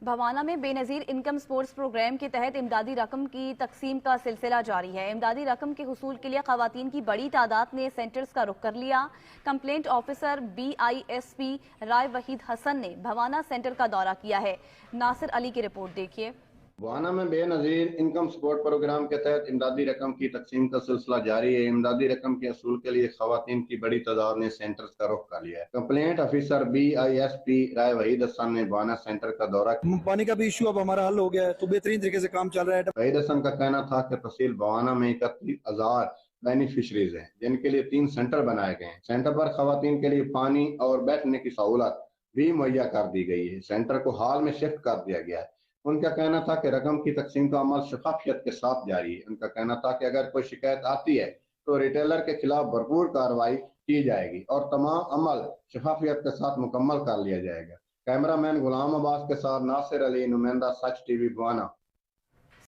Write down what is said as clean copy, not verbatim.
بھوانا میں بے نظیر income sports programme کے تحت امدادی رقم کی تقسیم کا سلسلہ جاری ہے۔ امدادی رقم کے حصول کے لیے خواتین کی بڑی تعداد نے سینٹرز کا رخ کر لیا۔ کمپلینٹ آفیسر BISP رائے وحید حسن نے بھوانا سینٹر کا دورہ کیا ہے۔ ناصر علی کی رپورٹ دیکھیے۔ بھوانا میں بے نظیر انکم سپورٹ پروگرام کے تحت امدادی رقم کی تقسیم کا سلسلہ جاری ہے۔ امدادی رقم کے حصول کے لیے خواتین کی بڑی تعداد نے سینٹرز کا رخ کر لیا ہے۔ کمپلینٹ آفیسر BISP رائے وحید حسن نے بھوانا سینٹر کا دورہ کیا۔ پانی کا بھی ایشو اب ہمارا حل ہو گیا ہے تو بہترین طریقے سے کام چل رہا ہے۔ وحید حسن کا کہنا تھا کہ تحصیل بھوانا میں 31,000 بینیفیشریز ہیں جن کے لیے 3 سینٹر بنائے گئے ہیں۔ سینٹر پر خواتین کے لیے پانی اور بیٹھنے کی سہولت بھی مہیا کر دی گئی ہے۔ سینٹر کو ہال میں شفٹ کر دیا گیا ہے۔ ان کا کہنا تھا کہ رقم کی تقسیم کا عمل شفافیت کے ساتھ جاری ہے۔ ان کا کہنا تھا کہ اگر کوئی شکایت آتی ہے تو ریٹیلر کے خلاف بھرپور کارروائی کی جائے گی اور تمام عمل شفافیت کے ساتھ مکمل کر لیا جائے گا۔ کیمرہ مین غلام عباس کے ساتھ ناصر علی، نمائندہ سچ TV بھوانا۔